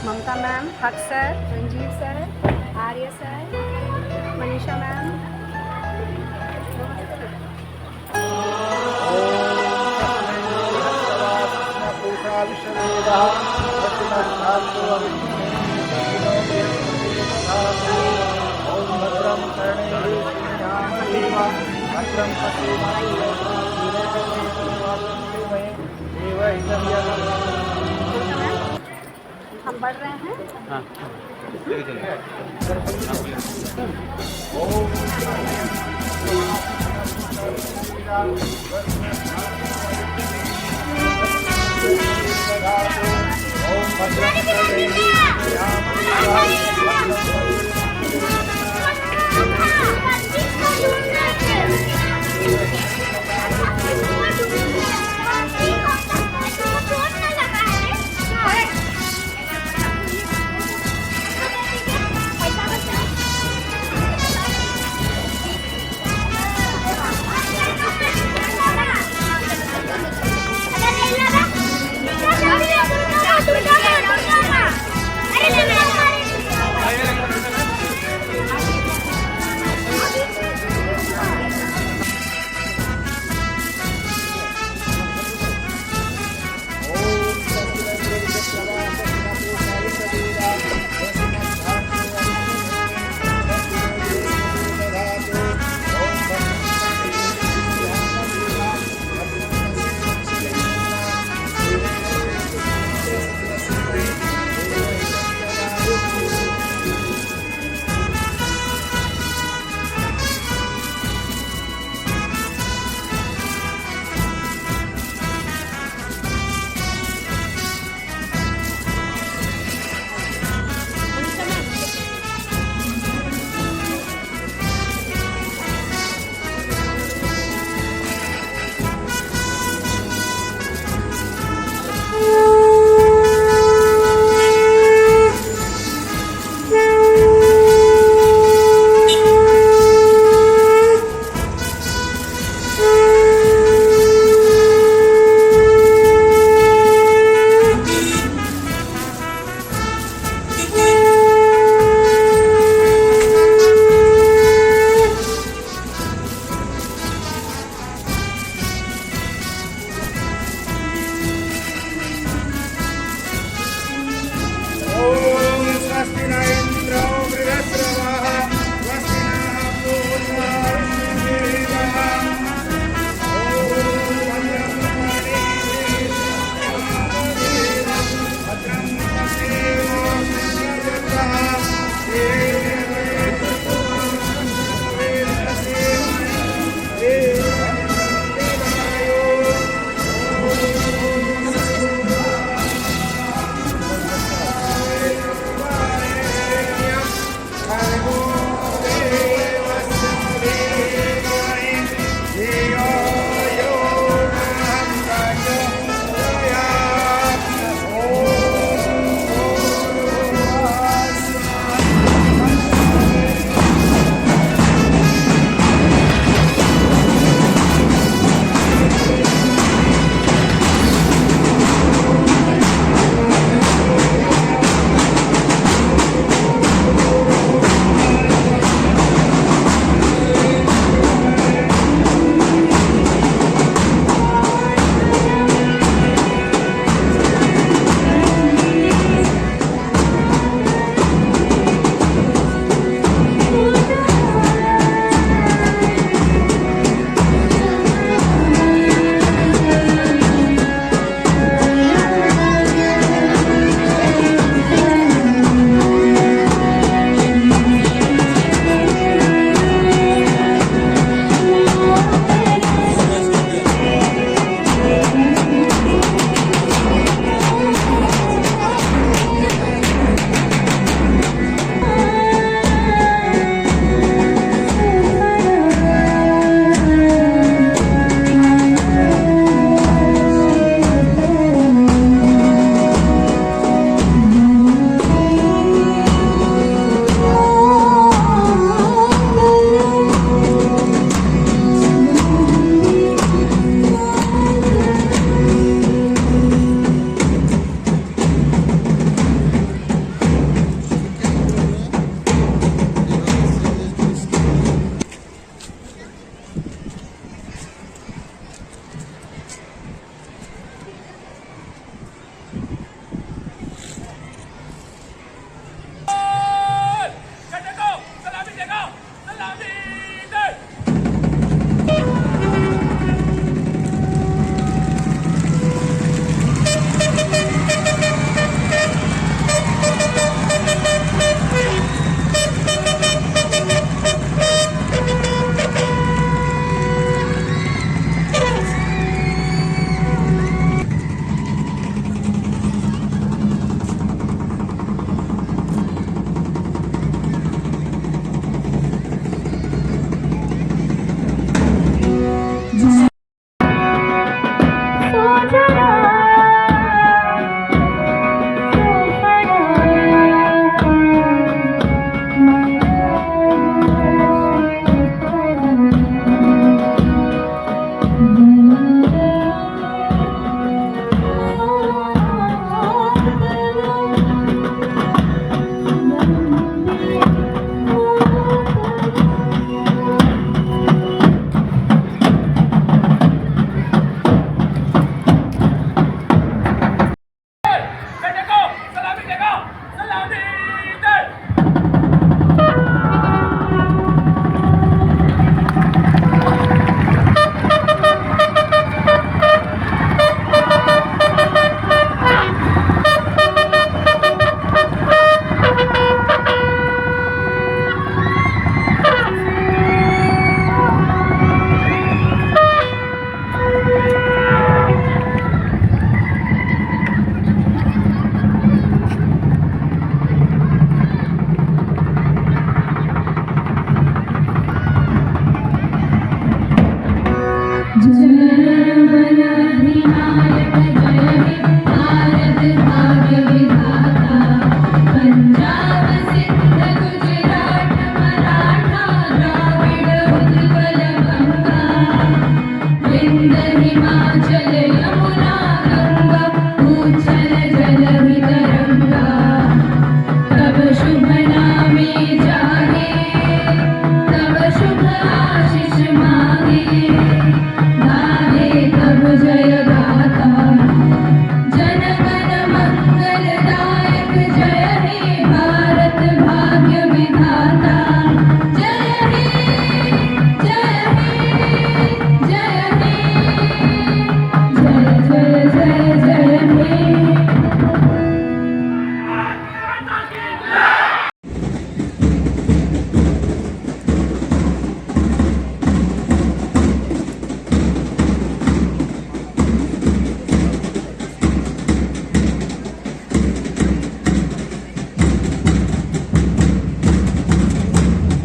ममता ma'am, हक sir, Ranjit sir, आर्य sir, Manisha ma'am. हम पढ़ रहे हैं। हाँ अरे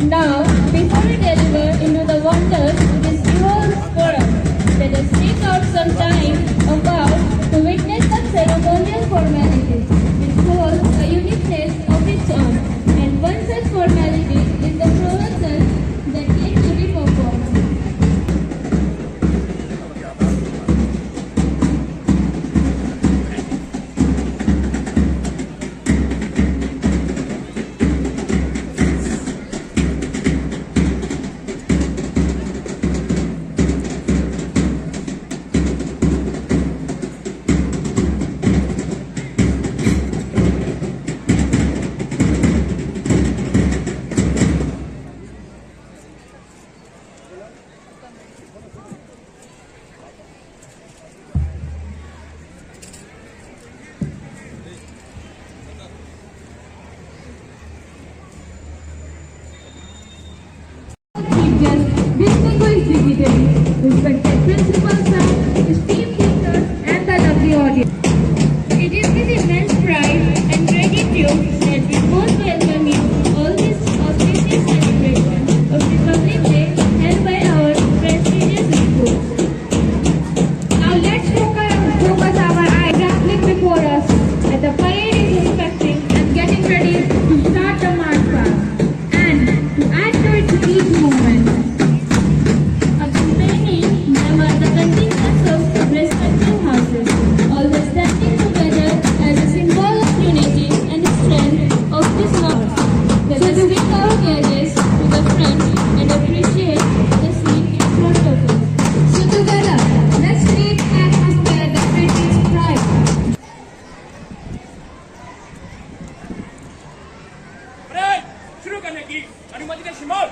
Now, before we deliver into the wonders this dual forum, let us take out some time about to witness the ceremonial formalities, which holds a uniqueness of its own. And one such formality is the procession that needs to be performed. Distinguished dignitaries, respected principals, esteemed teachers, and the lovely audience. It is with immense pride and gratitude that we both welcome you to all this auspicious celebration of Republic Day held by our prestigious schools. Now let's focus our eyes grappling before us as the parade is inspecting and getting ready to start the march past and to add to its each movement. Accompanying them are the contingents of respective houses, always standing together as a symbol of unity and strength of this march. Let us bring our carriages to the front and appreciate the scene in front of us. So together, let's create an atmosphere that brings pride. Parade शुरू करने की अनुमति के शिमोल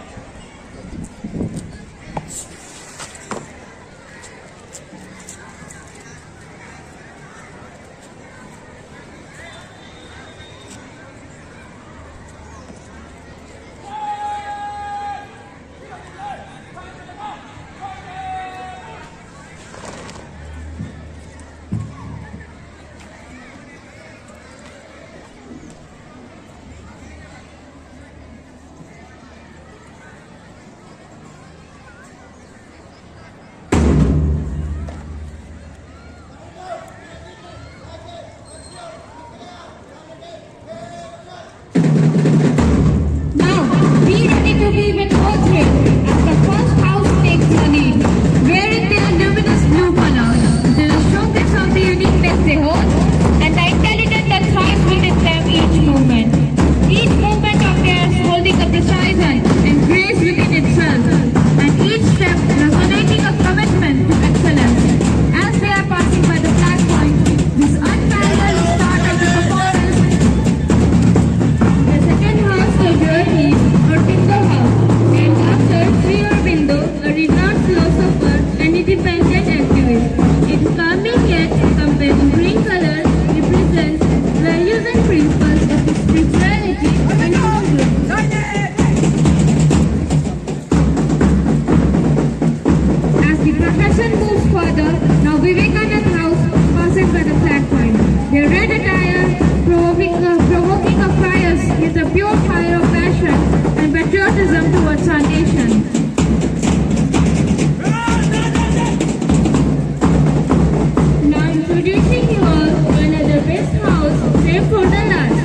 wait for the last.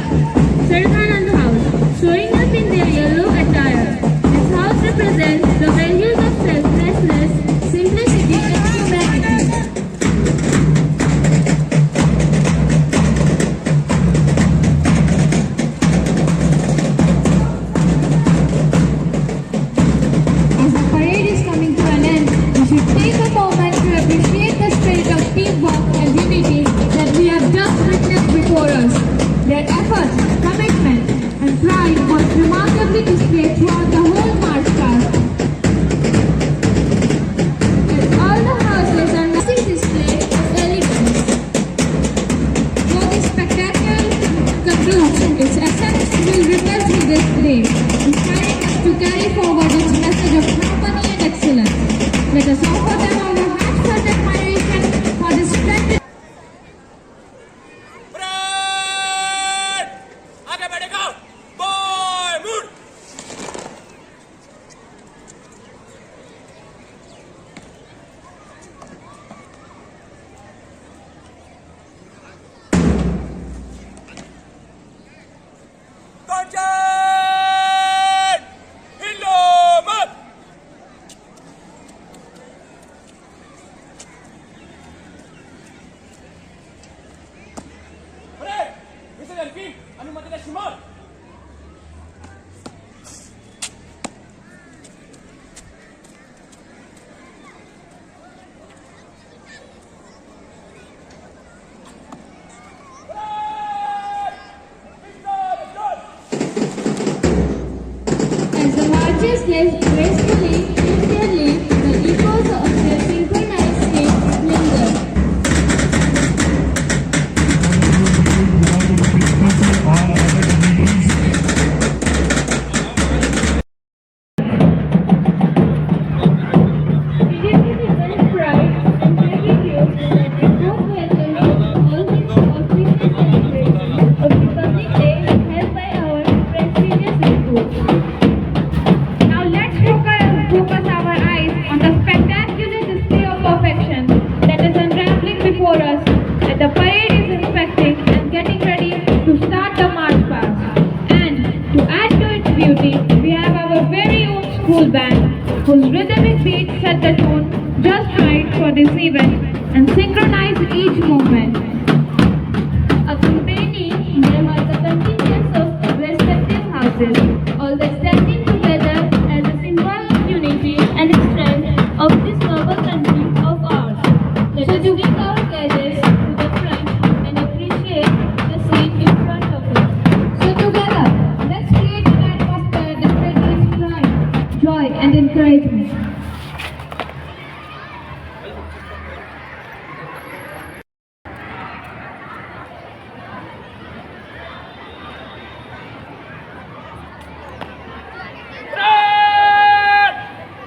Sardhanand House, showing up in their yellow attire. This house represents the values of selflessness, simplicity, and humanity. As the parade is coming to an end, we should take a moment to appreciate the spirit of teamwork and unity that we have just witnessed before us. Their efforts, commitment, and pride was remarkably displayed throughout the whole march past. As all the houses are massive display of elegance. For this spectacular conclusion, its essence will remain to this day, inspiring us to carry forward its message of harmony and excellence. Let us offer them our heartfelt admiration for this splendid. Parade आगे बढ़ेगा boy mood Contain! Hillo map! Pare! Mr. Elkin, अनुमति का शुमार! As the marchers gracefully in their lead, the echoes of their synchronized steps linger. It is with immense pride and gratitude that we both welcome you all this auspicious celebration of Republic Day held by our prestigious school. Now let's focus our eyes on the spectacular display of perfection that is unraveling before us as the parade is inspecting and getting ready to start the march past. And to add to its beauty, we have our very own school band whose rhythmic beats set the tone just right for this event and synchronize each movement. Accompanying them are the contingents of respective houses, all the standing together as a symbol of unity and strength of this noble country of ours. Let us bring our cadets to the front and appreciate the scene in front of us. So together, let's create an atmosphere that radiates pride, joy, and encouragement. Parade!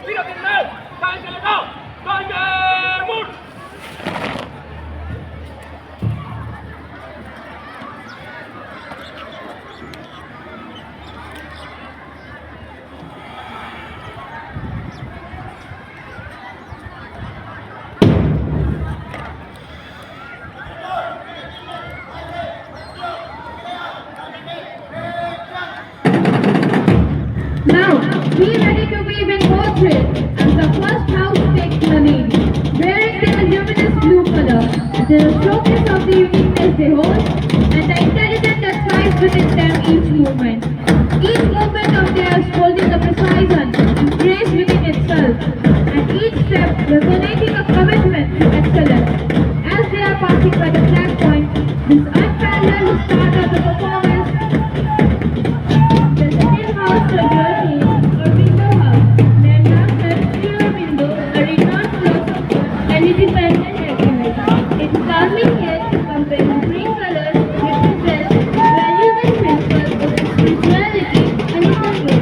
Tidak kenal! Kain kau! Kain mood! Now, be ready to weave in both threads as the first house takes the lead. Wearing their luminous blue color, they are a showcase of the uniqueness they hold and the intelligence that thrives within them each movement. Each movement of theirs holding a precise and grace within itself, and each step resonating a commitment to excellence. As they are passing by the flag point, this unparalleled start of the performance, the second house to your team, or window house, named after Stuart Window, a renowned philosopher and independent activist. Its calming yet compelling colors represent values and principles of spirituality and control.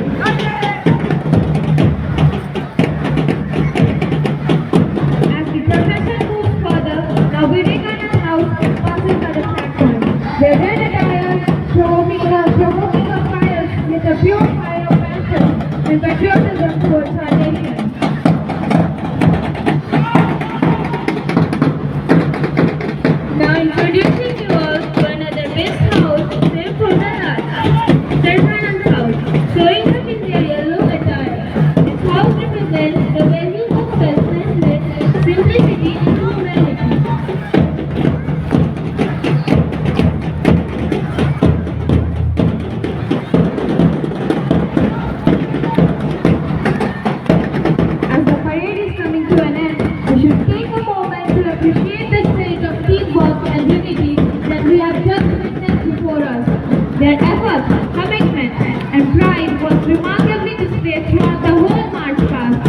Their efforts, commitment, and pride was remarkably displayed throughout the whole march past.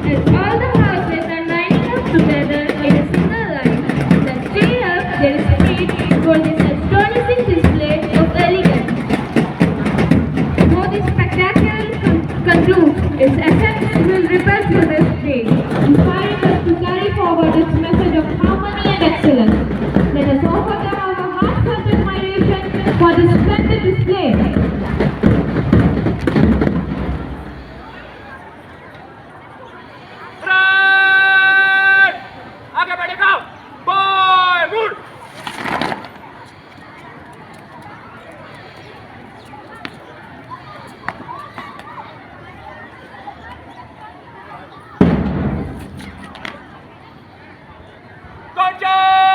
As all the horses are lining up together in a single line, that stay up their speed for this astonishing display of elegance. Before this spectacular concludes, its essence will ripple through this day, inspiring us to carry forward its message of harmony and excellence. Let us offer them our heartfelt admiration for this splendid display. Friend आगे बढ़ेगा boy mood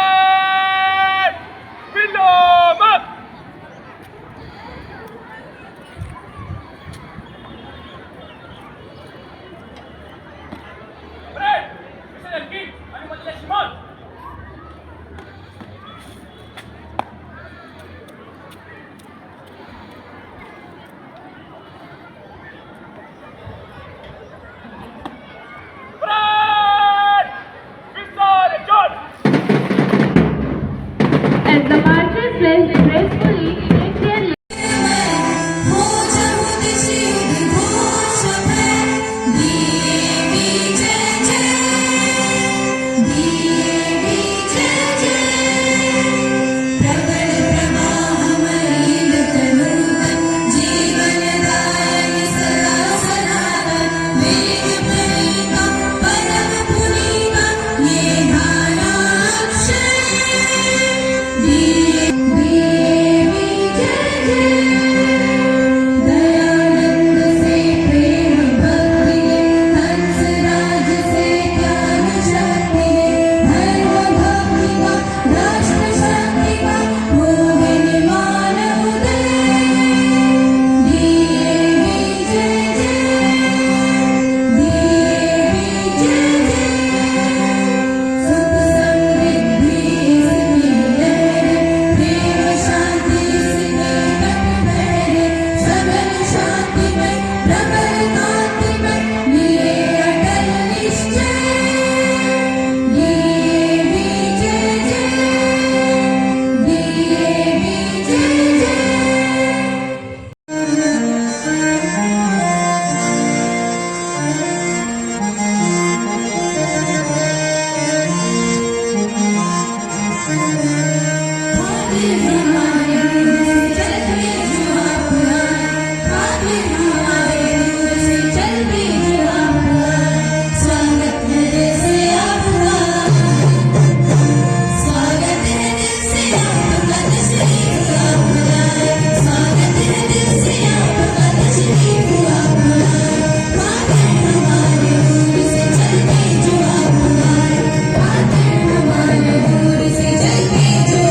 Contact! Below mark! Fred! Bisa dan King! Ano ba nila Simon? Fred! Vista and John! As the marchers gracefully take their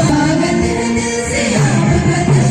स्वागत है दिल से आपका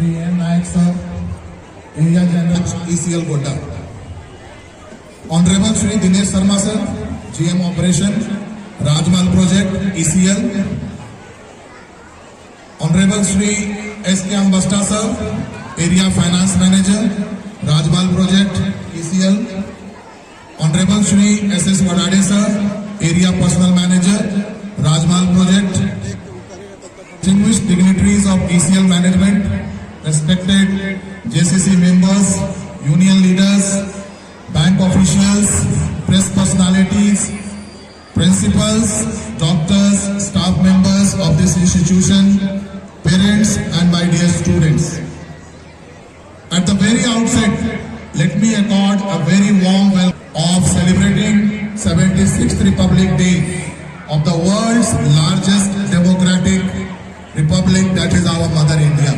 Shri N. Nayak Sir, Area General ECL Godda. Honorable Shri Dinesh Sharma Sir, GM Operation, Rajmal Project, ECL. Honorable Shri S. K. Ambasta Sir, Area Finance Manager, Rajmal Project, ECL. Honorable Shri S. S. Wadade Sir, Area Personal Manager, Rajmal Project. Distinguished dignitaries of ECL management, respected JCC members, union leaders, bank officials, press personalities, principals, doctors, staff members of this institution, parents and my dear students. At the very outset, let me accord a very warm welcome of celebrating 76th Republic Day of the world's largest democratic republic, that is our Mother India.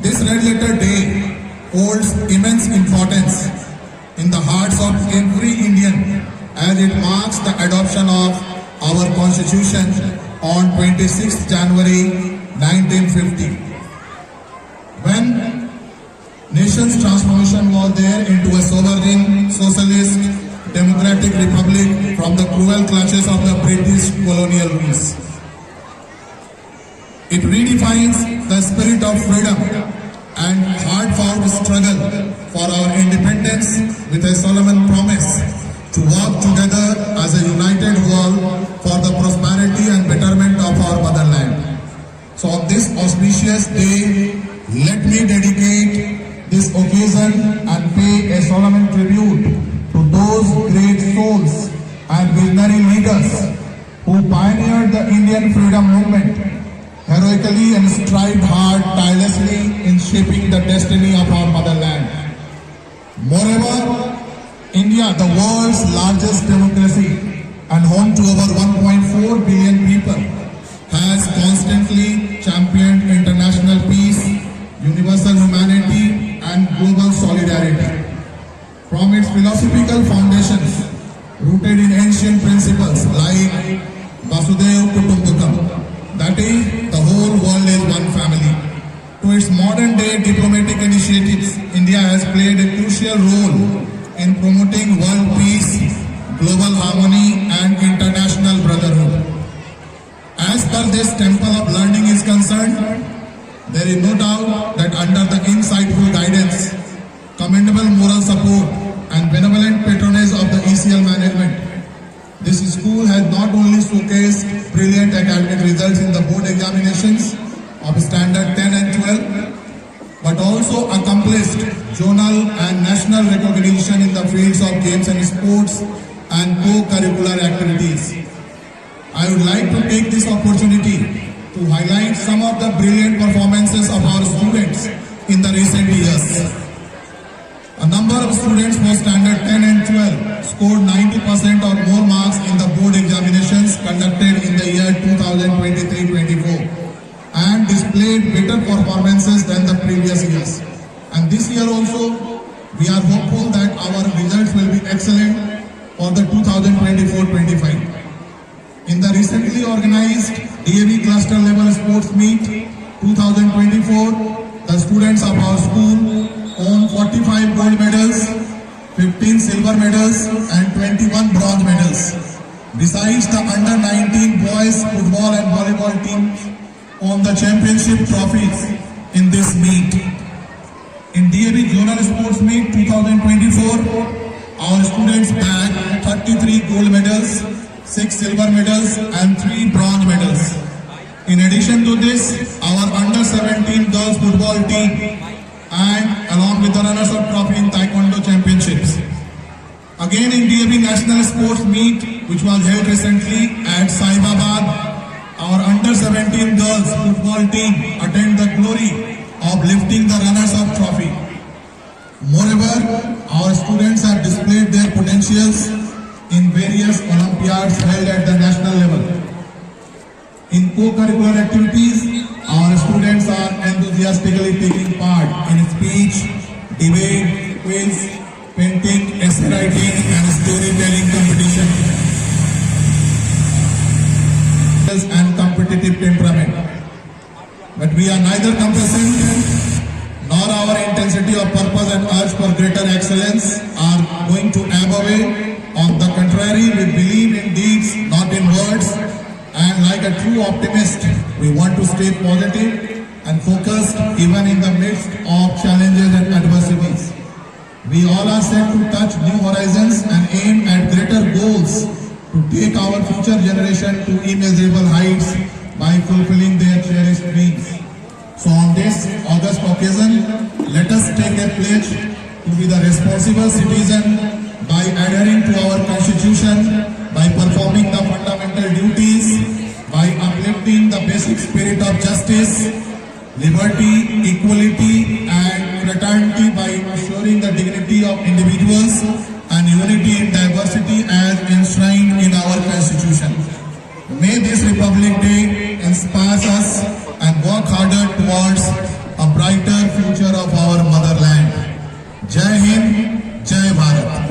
This red letter day holds immense importance in the hearts of every Indian as it marks the adoption of our Constitution on 26th January 1950. When nation's transformation was there into a sovereign, socialist, democratic republic from the cruel clutches of the British colonial rules. It redefines the spirit of freedom and hard-fought struggle for our independence with a solemn promise to work together as a united whole for the prosperity and betterment of our motherland. So on this auspicious day, let me dedicate this occasion and pay a solemn tribute to those great souls and visionary leaders who pioneered the Indian freedom movement, heroically and strived hard tirelessly in shaping the destiny of our motherland. Moreover, India, the world's largest democracy and home to over 1.4 billion people, has constantly championed international peace, universal humanity and global solidarity. From its philosophical foundations, rooted in ancient principles like Vasudhaiva Kutumbakam, that is, the whole world is one family, to its modern day diplomatic initiatives, India has played a crucial role in promoting world peace, global harmony and international brotherhood. As per this temple of learning is concerned, there is no doubt that under the insightful guidance, commendable moral support and benevolent patronage of the ECL management, this school has not only showcased brilliant academic results in the board examinations of standard 10 and 12, but also accomplished zonal and national recognition in the fields of games and sports and co-curricular activities. I would like to take this opportunity to highlight some of the brilliant performances of our students in the recent years. A number of students for standard 10 and 12 scored 90% or more marks in the board examinations conducted in the year 2023-24 and displayed better performances than the previous years. And this year also, we are hopeful that our results will be excellent for the 2024-25. In the recently organized DAV cluster level sports meet 2024, the students of our school won 45 gold medals, 15 silver medals and 21 bronze medals. Besides, the under-19 boys football and volleyball teams won the championship trophies in this meet. In DAV Zonal Sports Meet 2024, our students bagged 33 gold medals, 6 silver medals and 3 bronze medals. In addition to this, our under-17 girls football team and along with the runners-up trophy in Taekwondo championships. Again in DAV National Sports Meet, which was held recently at Saibabad, our under-17 girls football team attained the glory of lifting the runners-up trophy. Moreover, our students have displayed their potentials in various Olympiads held at the national level. In co-curricular activities, our students are enthusiastically taking part in speech, debate, quiz, painting, essay writing and storytelling competition and competitive temperament. But we are neither complacent clarity of purpose and urge for greater excellence are going to ebb away. On the contrary, we believe in deeds, not in words. And like a true optimist, we want to stay positive and focused even in the midst of challenges and adversities. We all are set to touch new horizons and aim at greater goals to take our future generation to immeasurable heights by fulfilling their cherished dreams. So on this August occasion, let us take a pledge to be the responsible citizen by adhering to our constitution, by performing the fundamental duties, by uplifting the basic spirit of justice, liberty, equality and fraternity, by ensuring the dignity of individuals and unity in diversity as enshrined in our constitution. May this Republic Day inspire us and work harder towards a brighter future of our motherland. Jai Hind, Jai Bharat.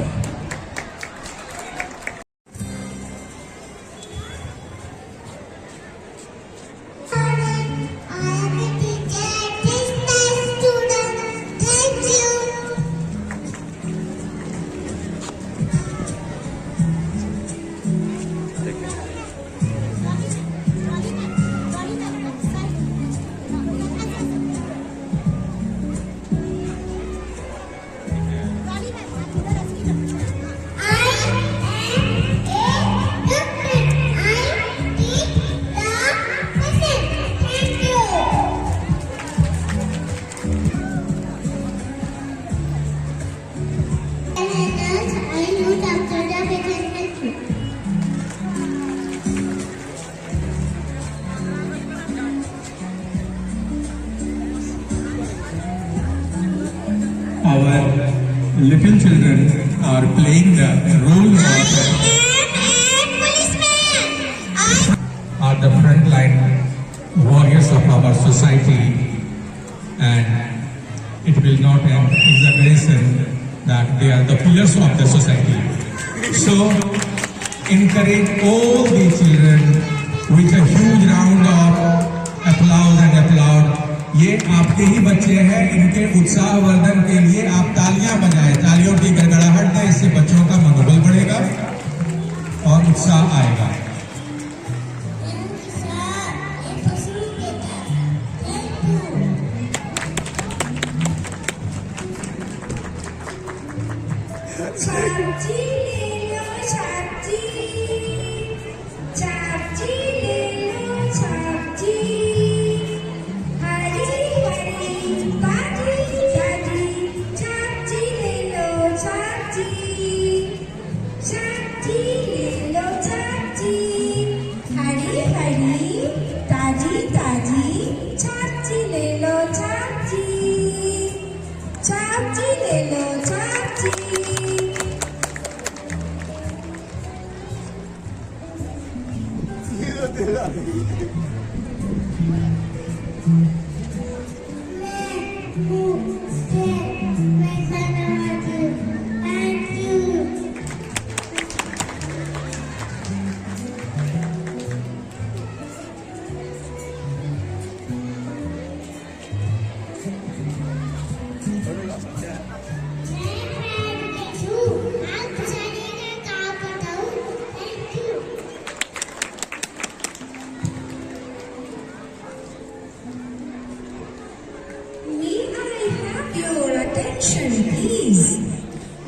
Our little children are playing the role of the frontline warriors of our society, and it will not end exaggeration that they are the pillars of the society. So encourage all the children with a huge round of applause and applaud. ये आपके ही बच्चे हैं, इनके उत्साह वर्धन के लिए आप तालियां बजाएं, तालियों की गड़गड़ाहट दें, इससे बच्चों का मनोबल बढ़ेगा और उत्साह आएगा।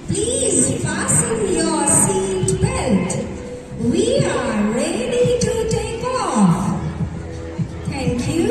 Please fasten your seat belt. We are ready to take off. Thank you.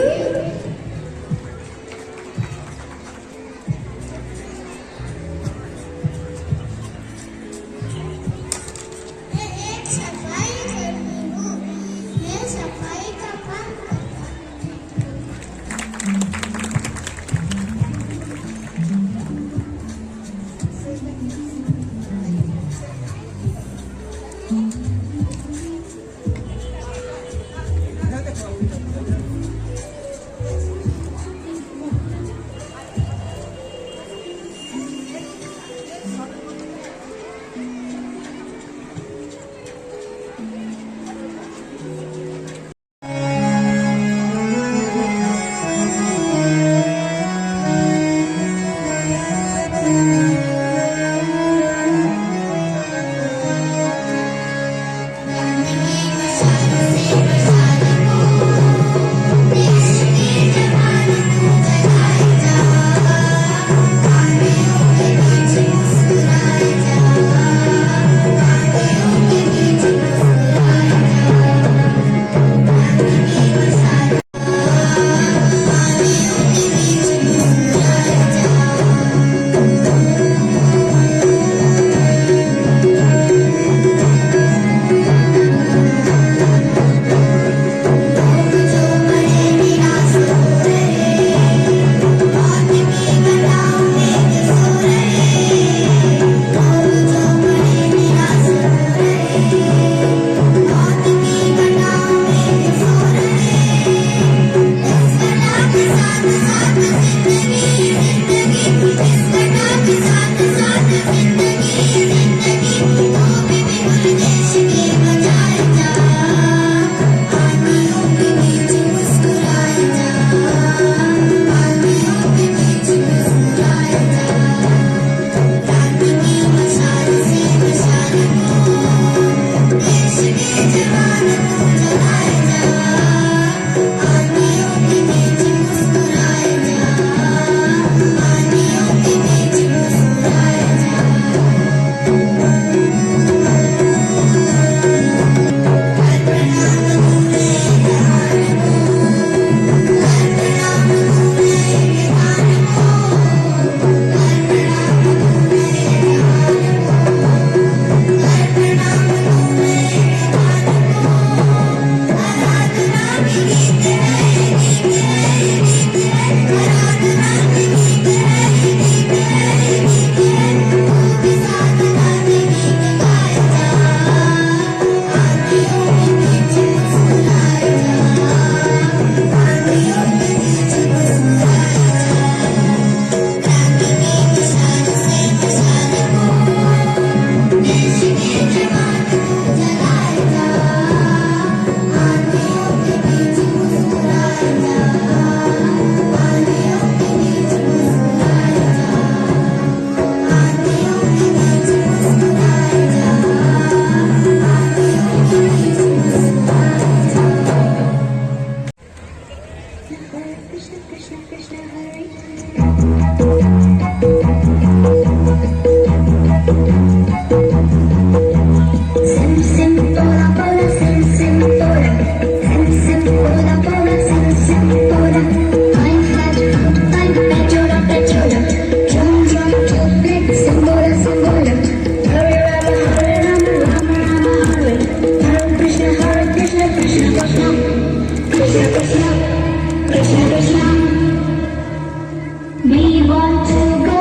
We want to go.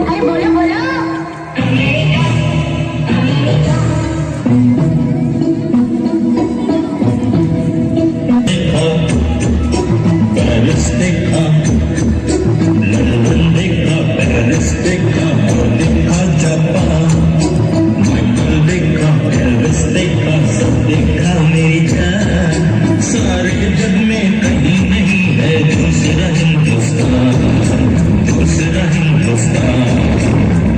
Hey, बोलो बोलो. पेरिस देखा, लंदन देखा, पेरिस देखा, देखा जापान, माइकल देखा, एल्विस देखा, सब देखा मेरी जान. सारे जग में कहीं नहीं है दूसरा हिंदुस्तान, दूसरा हिंदुस्तान,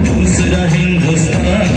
दूसरा हिंदुस्तान.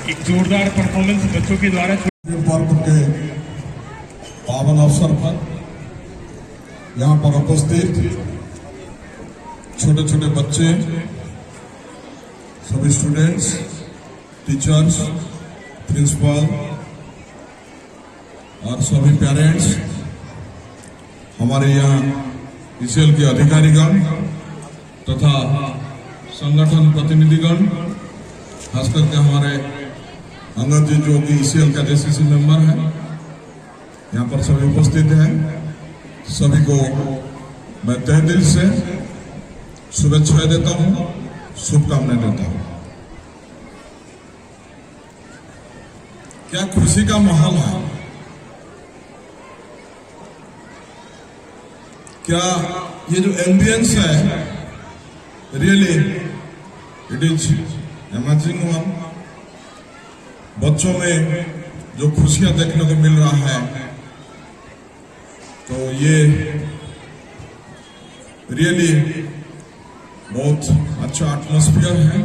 एक जोरदार परफॉर्मेंस बच्चों के द्वारा पर्व के पावन अवसर पर यहाँ पर उपस्थित छोटे छोटे बच्चे, सभी स्टूडेंट्स, टीचर्स, प्रिंसिपल और सभी पेरेंट्स, हमारे यहाँ ईसीएल के अधिकारीगण तथा संगठन प्रतिनिधिगण, खास करके हमारे अंगद जी जो कि ईसीएल का जेसीसी मेंबर है, यहाँ पर सभी उपस्थित हैं, सभी को मैं तहे दिल से शुभेच्छाएं देता हूँ, शुभकामनाएं देता हूँ। क्या खुशी का माहौल है, क्या ये जो एम्बियंस है, really it is amazing one. बच्चों में जो खुशियां देखने को मिल रहा है, तो ये रियली बहुत अच्छा एटमॉस्फेयर है।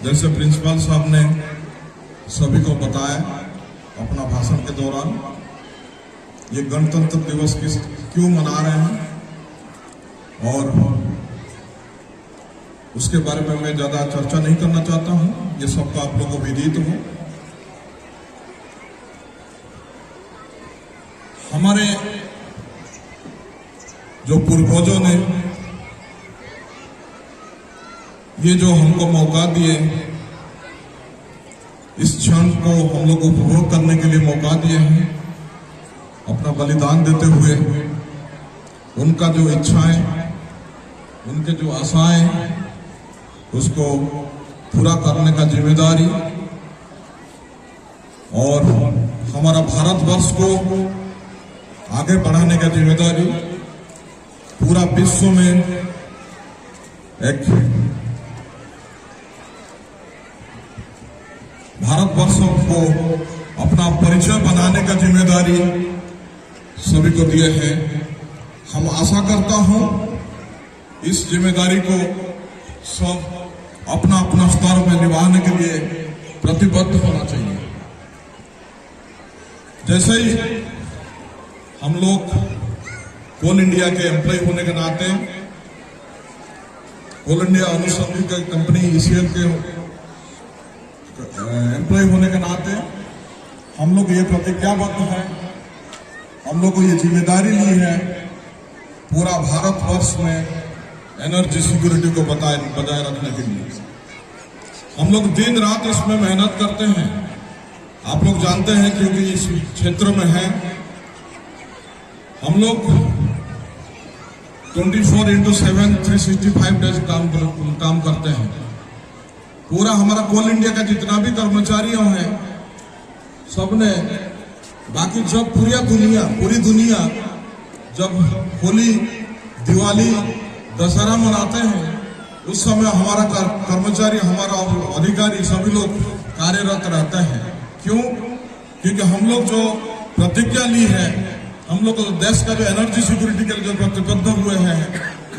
जैसे प्रिंसिपल साहब ने सभी को बताया अपना भाषण के दौरान, ये गणतंत्र दिवस क्यों मना रहे हैं और उसके बारे में मैं ज्यादा चर्चा नहीं करना चाहता हूं, ये सबका आप लोगों को विदित हो। हमारे जो पूर्वजों ने ये जो हमको मौका दिए, इस क्षण को हम लोग उपभोग करने के लिए मौका दिए हैं, अपना बलिदान देते हुए उनका जो इच्छाएं, उनके जो आशाएं, उसको पूरा करने का जिम्मेदारी और हमारा भारतवर्ष को आगे बढ़ाने का जिम्मेदारी पूरा विश्व में एक भारतवर्ष को अपना परिचय बनाने का जिम्मेदारी सभी को दिए हैं। हम आशा करता हूं इस जिम्मेदारी को सब अपना अपना स्तर में निभाने के लिए प्रतिबद्ध होना चाहिए। जैसे ही हम लोग कोल इंडिया के एम्प्लॉय होने के नाते, कोल इंडिया अनुसंधान कंपनी ईसीएल के एम्प्लॉय होने के नाते हम लोग ये प्रतिज्ञाबद्ध है, हम लोग को ये जिम्मेदारी ली है पूरा भारतवर्ष में एनर्जी सिक्योरिटी को बजाय रखने के लिए। हम लोग दिन रात इसमें मेहनत करते हैं, आप लोग जानते हैं क्योंकि इस क्षेत्र में है। हम लोग 24/7 365 डेज काम करते हैं। पूरा हमारा कोल इंडिया का जितना भी कर्मचारियों हैं, सबने बाकी जब पूरी दुनिया जब होली, दिवाली, दशहरा मनाते हैं, उस समय हमारा कर्मचारी, हमारा अधिकारी सभी लोग कार्यरत रहते हैं। क्यों? क्योंकि हम लोग जो प्रतिज्ञा ली है, हम लोग देश का जो एनर्जी सिक्योरिटी के लिए जो प्रतिबद्ध हुए हैं,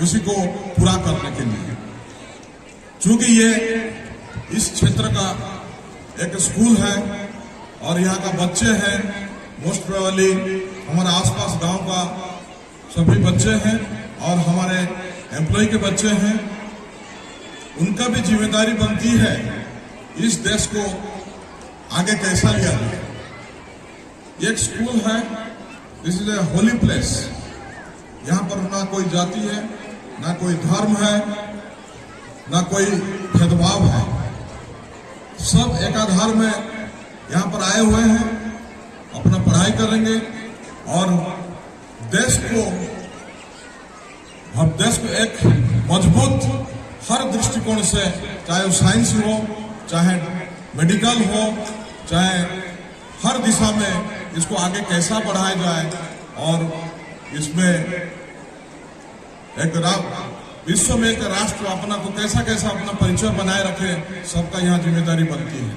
उसी को पूरा करने के लिए। चूंकि ये इस क्षेत्र का एक स्कूल है और यहाँ का बच्चे हैं, मोस्ट प्रोबेबली हमारे आसपास गांव का सभी बच्चे हैं और हमारे एम्प्लॉय के बच्चे हैं, उनका भी जिम्मेदारी बनती है इस देश को आगे कैसा लिया जाए। एक स्कूल है, this is a holy place. यहाँ पर ना कोई जाति है, ना कोई धर्म है, ना कोई भेदभाव है, सब एकाधार में यहाँ पर आए हुए हैं, अपना पढ़ाई करेंगे और देश को एक मजबूत हर दृष्टिकोण से, चाहे वो साइंस हो, चाहे मेडिकल हो, चाहे हर दिशा में इसको आगे कैसा बढ़ाया जाए और इसमें एक विश्व में एक राष्ट्र अपना को कैसा अपना परिचय बनाए रखे, सबका यहाँ जिम्मेदारी बनती है।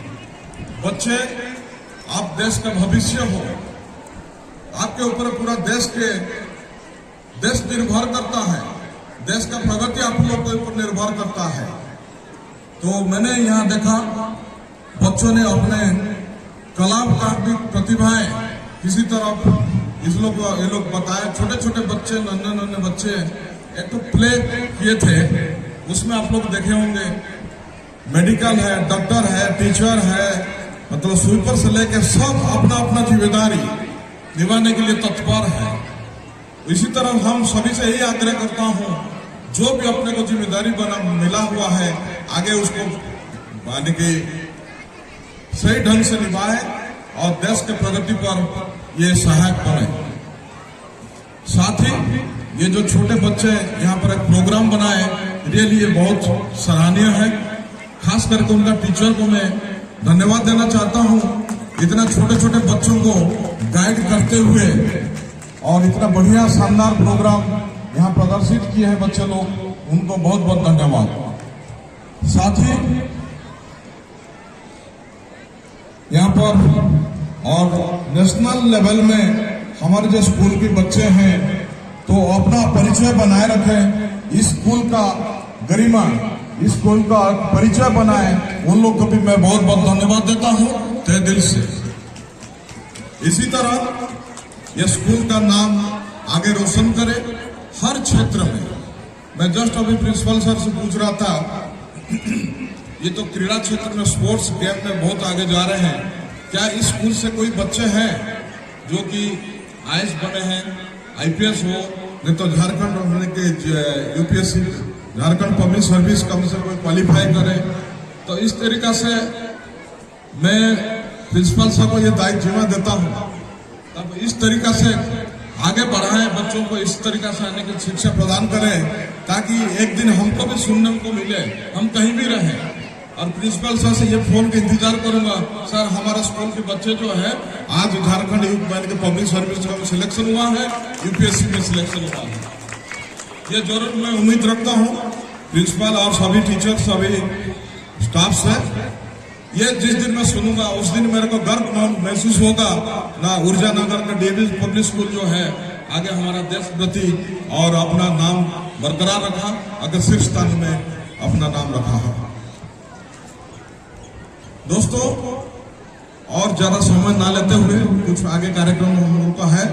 बच्चे, आप देश का भविष्य हो, आपके ऊपर पूरा देश निर्भर करता है, देश का प्रगति आप लोग के ऊपर निर्भर करता है। तो मैंने यहाँ देखा बच्चों ने अपने कला का भी प्रतिभाएं किसी तरफ ये लोग बताए। छोटे छोटे बच्चे, नन्हे बच्चे एक तो प्ले किए थे, उसमें आप लोग देखे होंगे मेडिकल है, डॉक्टर है, टीचर है, मतलब स्वीपर से लेकर सब अपना अपना जिम्मेदारी निभाने के लिए तत्पर है। इसी तरह हम सभी से यही आग्रह करता हूं, जो भी अपने को जिम्मेदारी मिला हुआ है, आगे उसको माने कि सही ढंग से निभाए और देश के प्रगति पर ये सहायक बने। साथ ही ये जो छोटे बच्चे यहाँ पर एक प्रोग्राम बनाए, रियली ये बहुत सराहनीय है। खास करके उनका टीचर को मैं धन्यवाद देना चाहता हूँ। इतना छोटे छोटे बच्चों को गाइड करते हुए और इतना बढ़िया शानदार प्रोग्राम यहाँ प्रदर्शित किए हैं बच्चे लोग, उनको बहुत बहुत धन्यवाद। साथ ही यहाँ पर और नेशनल लेवल में हमारे जो स्कूल के बच्चे हैं तो अपना परिचय बनाए रखें, इस स्कूल का गरिमा, इस स्कूल का परिचय बनाए, उन लोग को भी मैं बहुत बहुत धन्यवाद देता हूं तहे दिल से। इसी तरह यह स्कूल का नाम आगे रोशन करे हर क्षेत्र में। मैं जस्ट अभी प्रिंसिपल सर से पूछ रहा था, ये तो क्रीड़ा क्षेत्र में स्पोर्ट्स गेम में बहुत आगे जा रहे हैं, क्या इस स्कूल से कोई बच्चे हैं जो कि आईएएस बने हैं, आईपीएस हो, नहीं तो झारखंड के UPSC Jharkhand public service commission कोई क्वालिफाई करे? तो इस तरीका से मैं प्रिंसिपल साहब को ये दायित्व जिम्मा देता हूँ, तब इस तरीका से आगे बढ़ाएं, बच्चों को इस तरीका से आने की शिक्षा प्रदान करें ताकि एक दिन हमको भी सुनने को मिले, हम कहीं भी रहें। और प्रिंसिपल सर से ये फोन का इंतजार करूंगा, सर हमारे स्कूल के बच्चे जो है आज झारखंड यूथ बैंक के पब्लिक सर्विस का सिलेक्शन हुआ है, यूपीएससी में सिलेक्शन हुआ है। ये जरूर मैं उम्मीद रखता हूँ प्रिंसिपल और सभी टीचर सभी स्टाफ से। ये जिस दिन मैं सुनूंगा उस दिन मेरे को गर्व महसूस होगा ना। ऊर्जा नगर का डीएवी पब्लिक स्कूल जो है आगे हमारा देश प्रति और अपना नाम बरकरार रखा, अगर शीर्ष स्थान में अपना नाम रखा है। दोस्तों और ज्यादा समय ना लेते हुए कुछ आगे कार्यक्रम हम लोगों का है,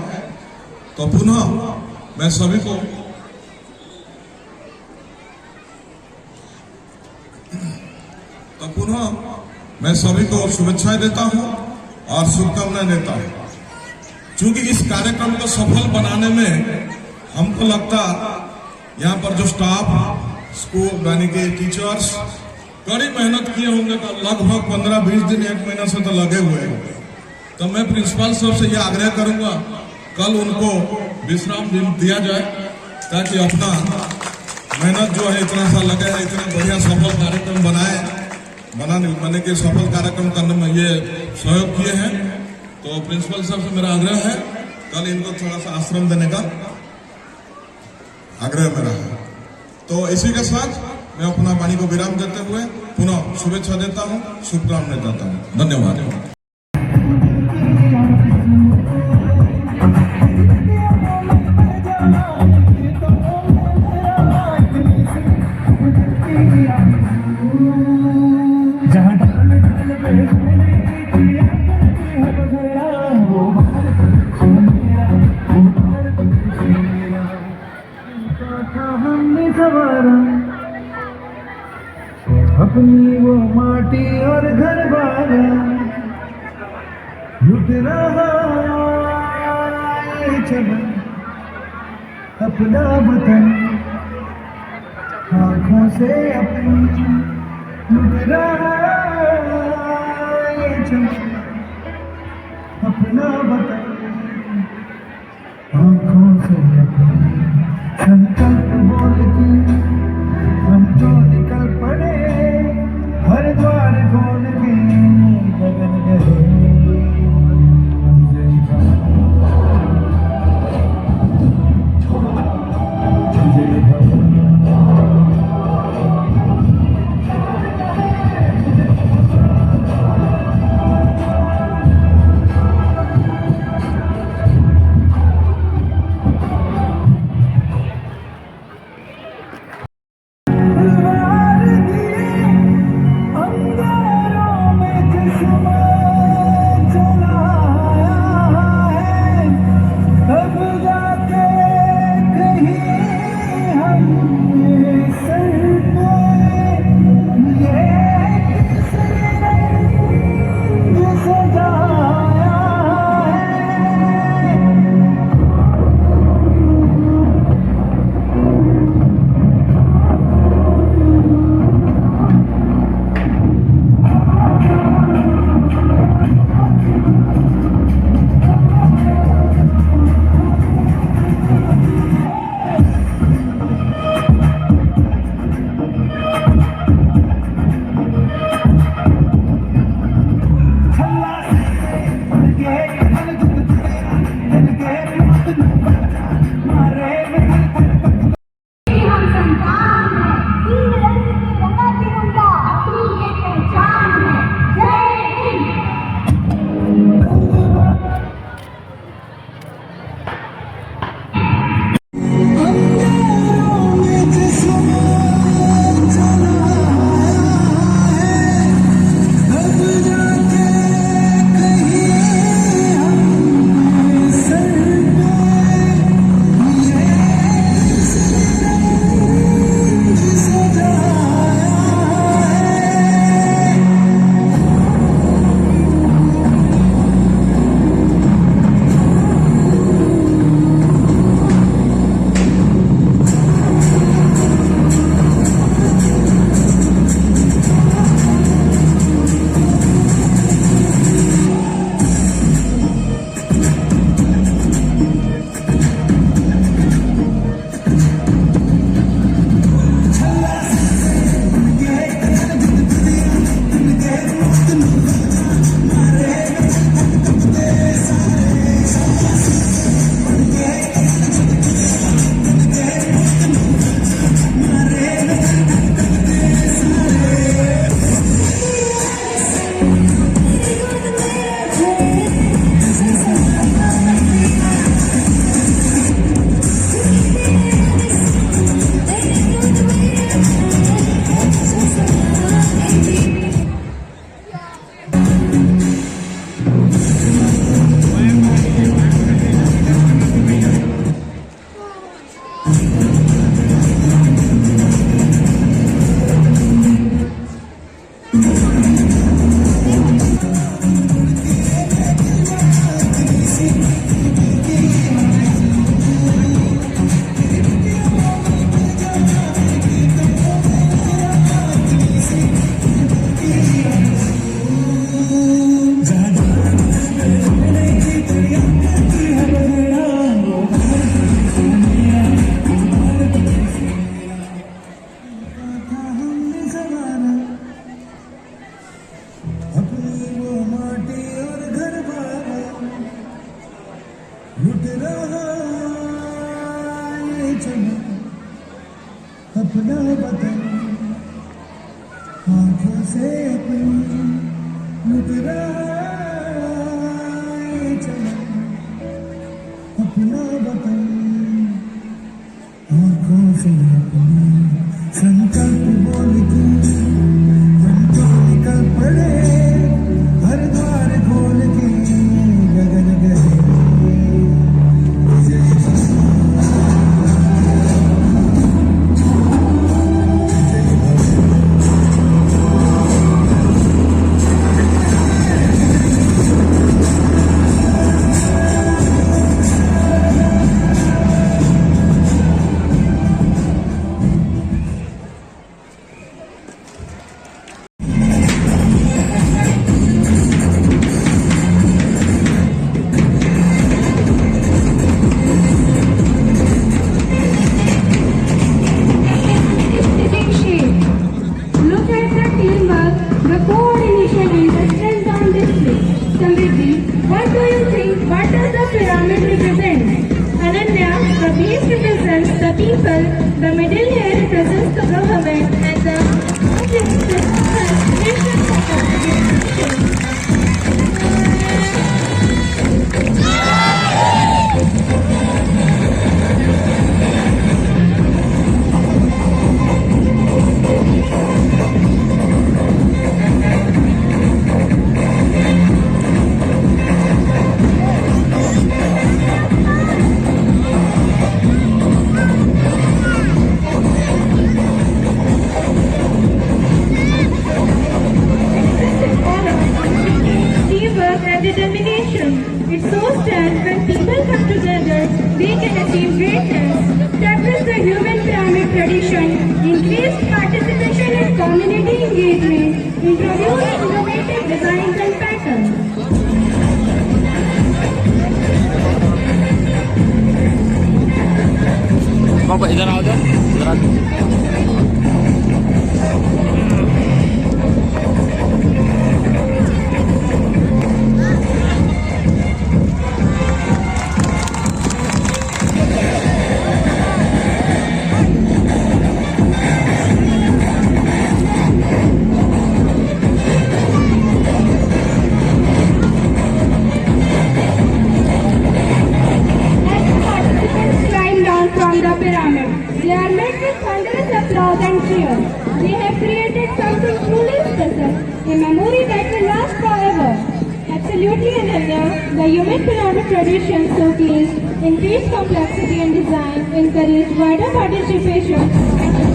तो पुनः मैं सभी को शुभेच्छाएं देता हूं और शुभकामनाएं देता हूं। क्योंकि इस कार्यक्रम को सफल बनाने में हमको लगता यहाँ पर जो स्टाफ स्कूल यानी कि टीचर्स कड़ी मेहनत किए होंगे, तो लगभग 15-20 दिन 1 महीना से तो लगे हुए हैं। तो मैं प्रिंसिपल साहब से यह आग्रह करूंगा कल उनको विश्राम दिन दिया जाए ताकि अपना मेहनत जो है इतना सा लगे है, इतना बढ़िया सफल कार्यक्रम बनाने के सफल कार्यक्रम करने में ये सहयोग किए हैं। तो प्रिंसिपल साहब से मेरा आग्रह है कल इनको थोड़ा सा आश्रम देने का आग्रह मेरा है। तो इसी के साथ मैं अपना वाणी को विराम देते हुए पुनः शुभेच्छा देता हूं, शुभकामनाएं देता हूं। धन्यवाद। अपनी वो माटी और घर बार लुट रहा ये चमन, अपना वतन आँखों से अपनी लुट रहा ये चमन, अपना वतन आँखों से अपनी। संकल्प बोल के हम तो निकल पड़े, हर द्वार खोल के गगन गए। लुट रहा ये चमन अपना बदन आंखों से अपनी लुट रहा ये चमन अपना बदन आंखों से अपनी संकल्प बोल के हम तो निकल पड़े हर द्वार खोल के गगन गए Look at the teamwork, the coordination and the strength on display. Samriddhi, what do you think? What does the pyramid represent? Ananya, the base represents the people, the middle layer represents the government, and the top represents the nation of the teamwork and determination. It shows that when people come together, they can achieve greatness. That is the human pyramid tradition. Increased participation and community engagement. Introduce innovative designs and patterns. बाबा इधर आओ जाओ इधर आओ As participants climb down from the pyramid, they are met with thunderous applause and cheers. They have created something truly special, a memory that will last forever. Absolutely, Ananya, the human pyramid tradition showcased increased complexity and design, encouraged wider participation, and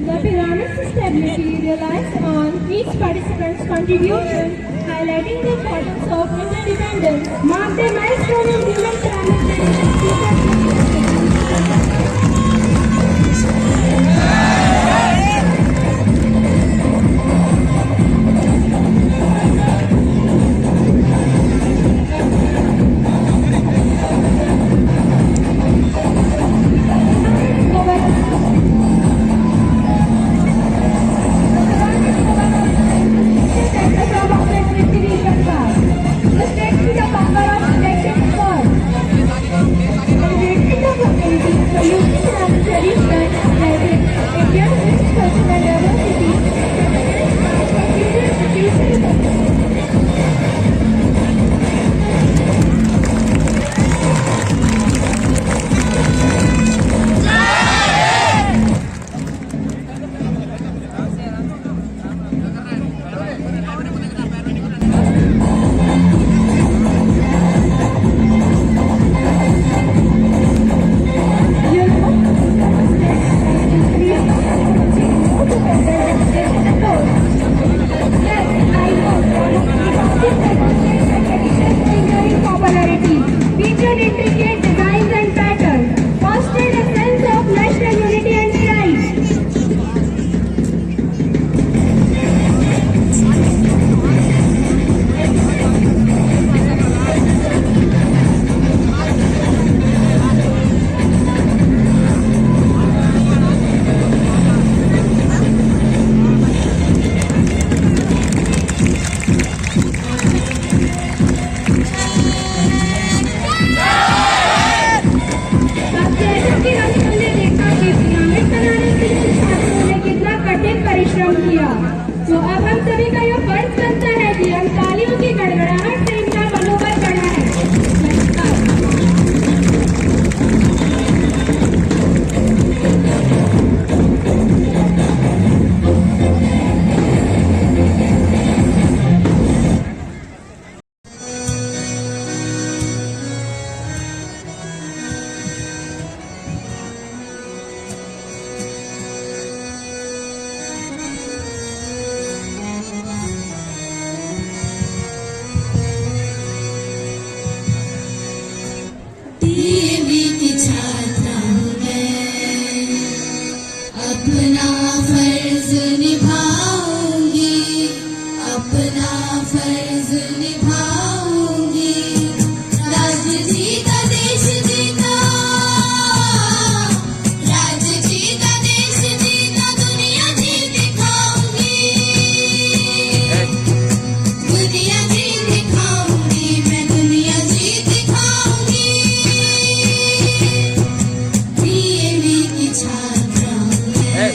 the pyramid's stability relies on each participant's contribution, highlighting the importance of interdependence. Mark the milestone in human pyramid The state is a member of Protected Squad. Popularity, featured intricate designs and patterns, fostered a sense of national unity and pride. जैसा कि हम सबने देखा कि pyramid बनाने के लिए छात्रों ने कितना कठिन परिश्रम किया, तो अब हम सभी का यह फर्ज बनता है कि हम तालियों की गड़गड़ाहट से इनका मनोबल बढ़ाएं। नमस्कार। टीवी की छात्रा हूँ मैं, अपना फर्ज निभाऊंगी, अपना फर्ज निभाऊंगी। राज्य जीता देश जीता, राज्य जीता देश जीता, दुनिया जीत दिखाऊंगी, दुनिया जीत दिखाऊंगी, मैं दुनिया जीत दिखाऊंगी। डीएवी की छात्रा हूँ मैं,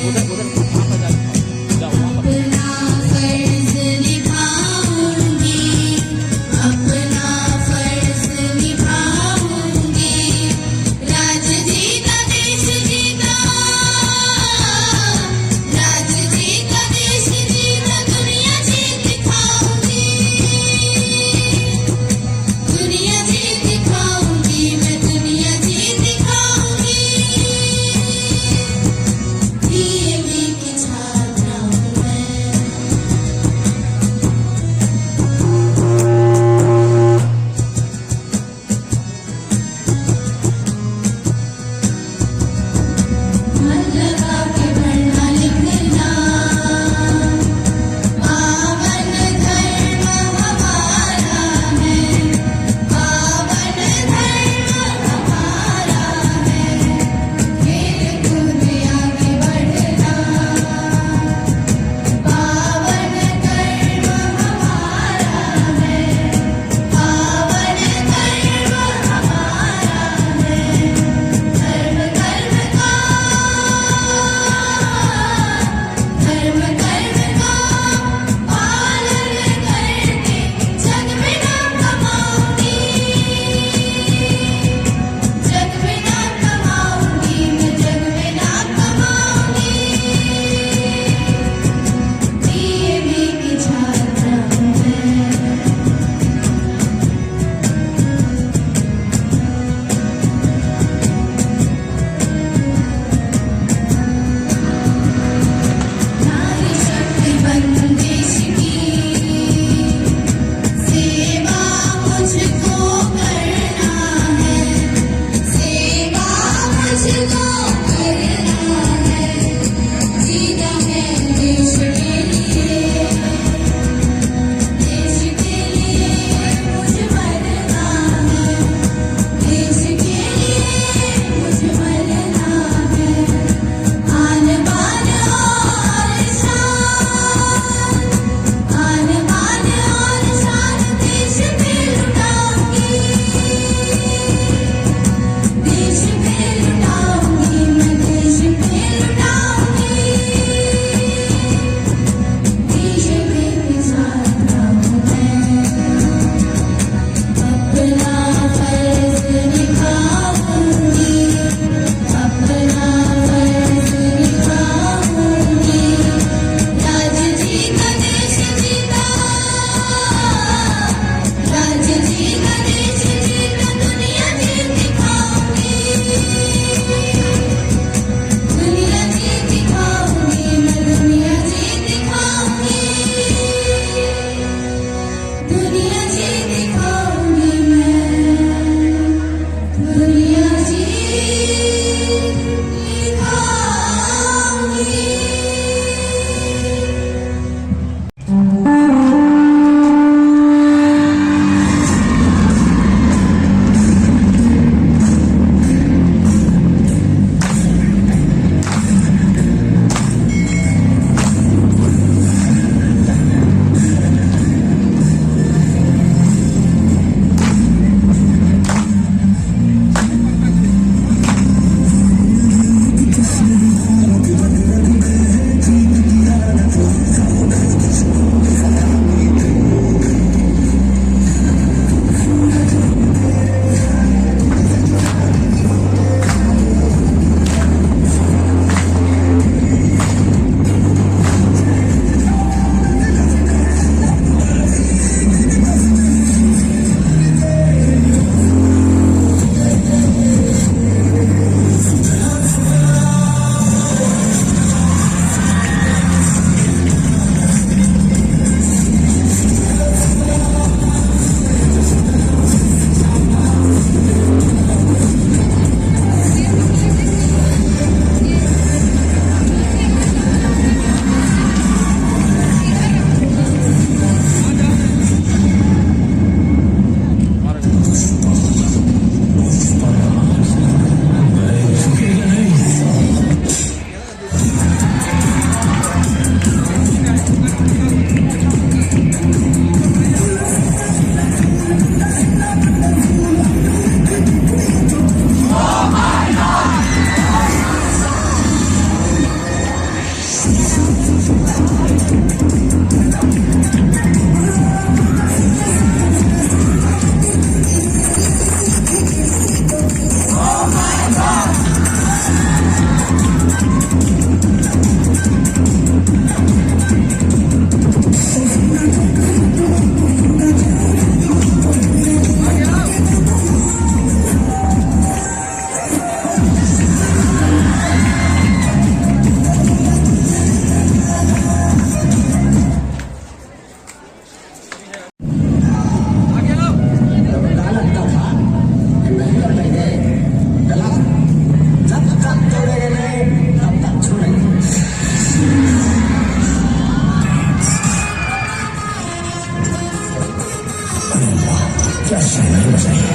क्या शानदार बजाई है।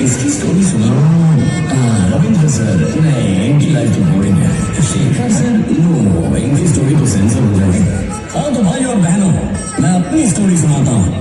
इसकी स्टोरी सुना रविंद्र सर नहीं इनकी लाइफ तो बोरिंग है। शेखर सर नो इनकी स्टोरी तो सेंसर हो जाएगी। हाँ तो भाई और बहनों मैं अपनी स्टोरी सुनाता हूँ।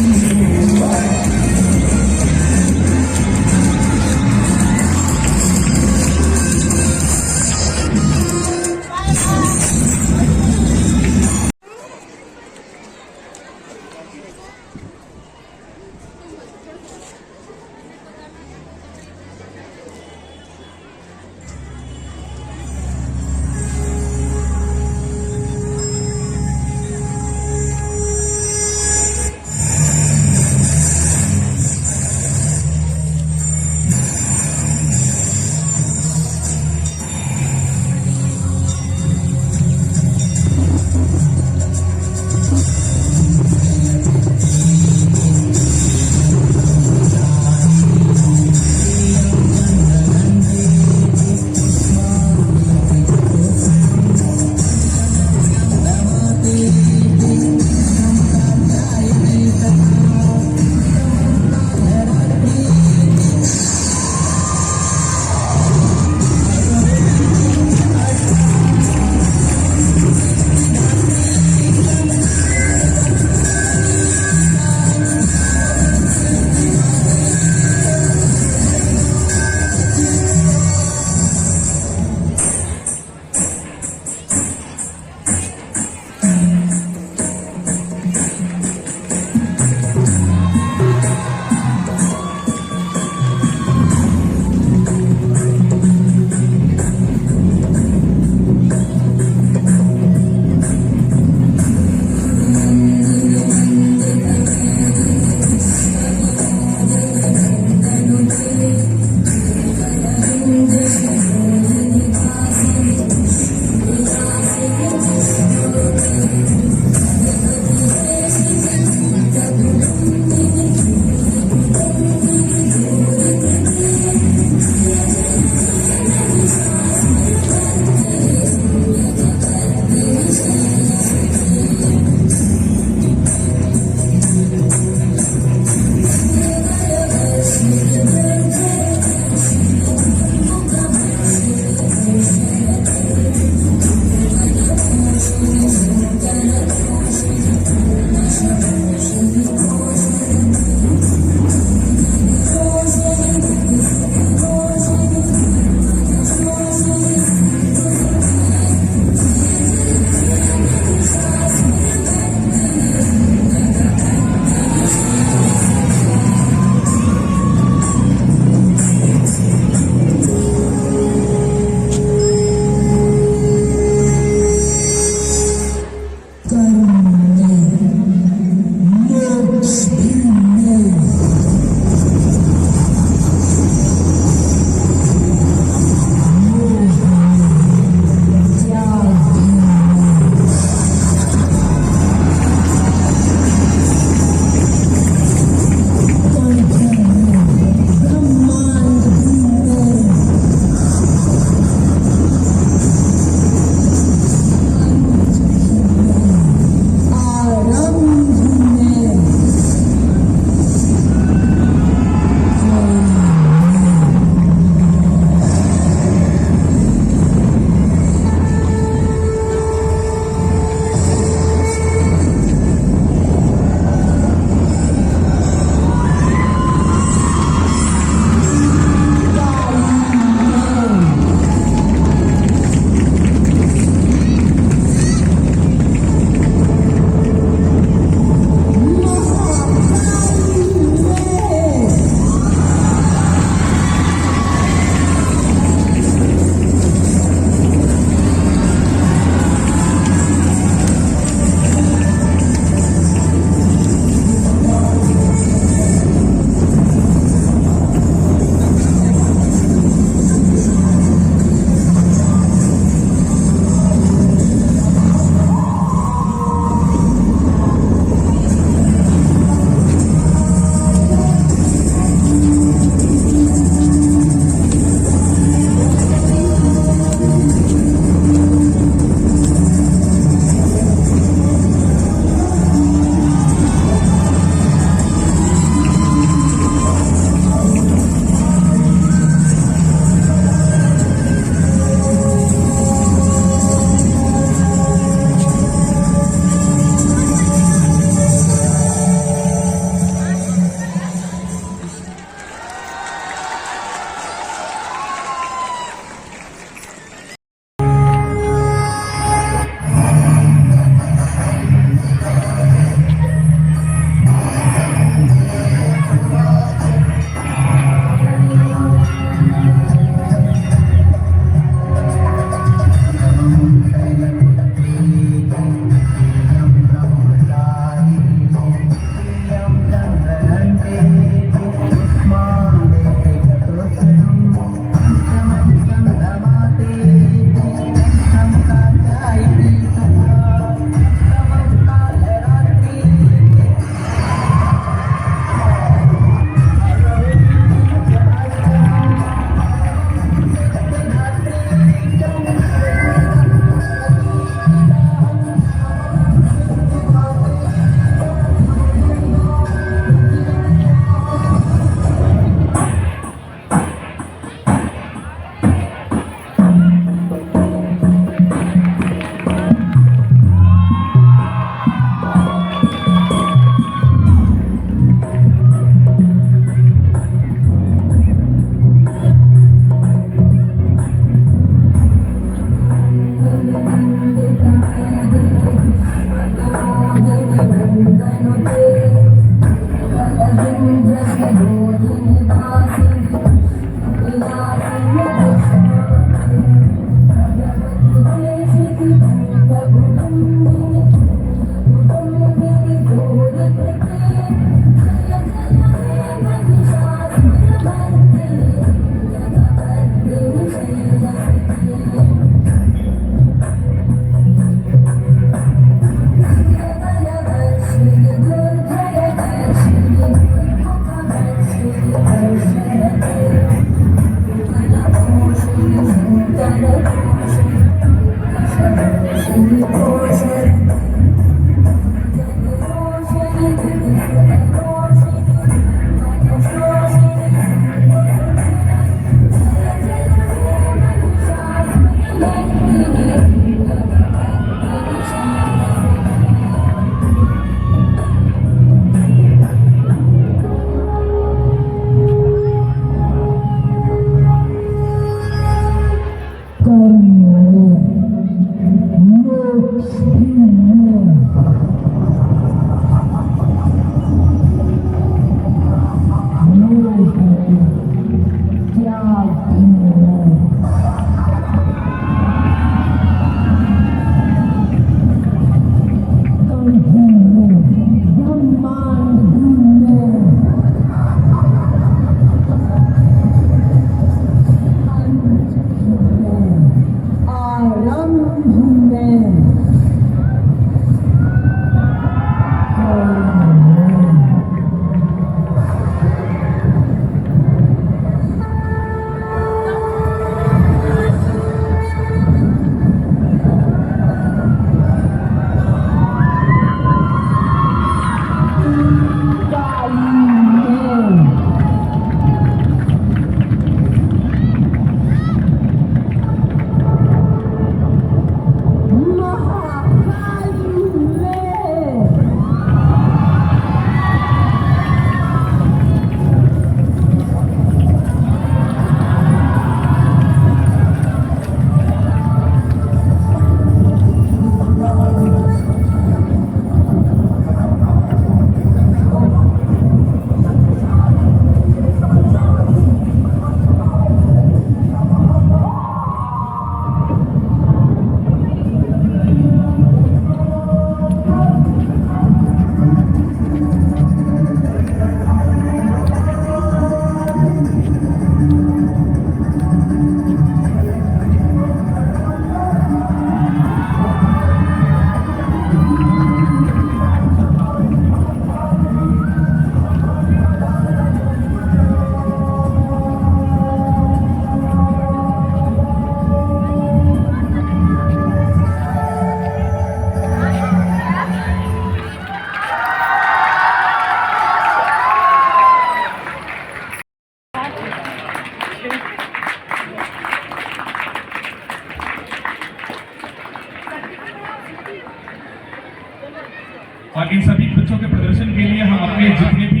और इन सभी बच्चों के प्रदर्शन के लिए हम अपने जितने भी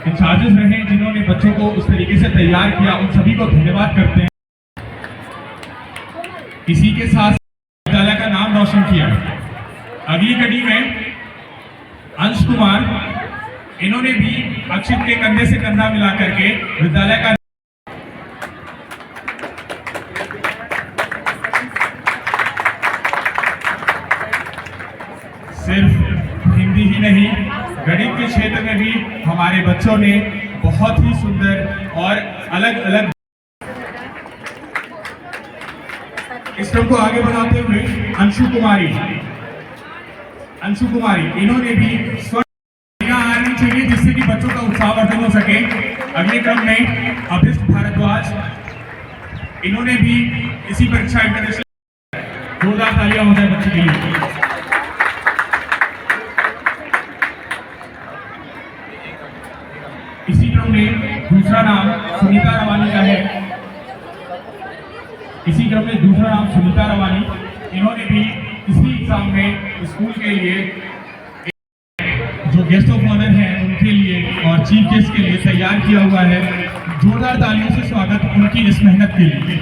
इंचार्जेस रहे जिन्होंने बच्चों को उस तरीके से तैयार किया उन सभी को धन्यवाद करते हैं। इसी के साथ विद्यालय का नाम रोशन किया। अगली कड़ी में अंश कुमार, इन्होंने भी अक्षित के कंधे से कंधा मिला करके विद्यालय का सिर्फ हिंदी ही नहीं गणित के क्षेत्र में भी हमारे बच्चों ने बहुत ही सुंदर और अलग अलग इस क्रम को आगे बढ़ाते हुए अंशु कुमारी इन्होंने भी आनी चाहिए जिससे कि बच्चों का उत्साहवर्धन हो सके। अगले क्रम में अभिष्ट भारद्वाज, इन्होंने भी इसी परीक्षा इंटरनेशनल, जोरदार तालियां हो जाए बच्चे के लिए। इसी क्रम में दूसरा नाम सुनीता रवानी का है। इसी क्रम में दूसरा नाम सुनीता रवानी, इन्होंने भी इसी एग्जाम में स्कूल के लिए जो गेस्ट ऑफ ऑनर हैं उनके लिए और चीफ गेस्ट के लिए तैयार किया हुआ है। जोरदार तालियों से स्वागत उनकी इस मेहनत के लिए।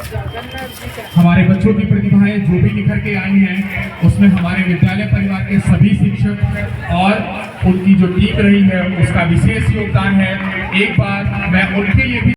जगन्नाथ जी हमारे बच्चों की प्रतिभाएं जो भी निखर के आई हैं उसमें हमारे विद्यालय परिवार के सभी शिक्षक और उनकी जो टीम रही है उसका विशेष योगदान है। एक बार मैं उनके लिए भी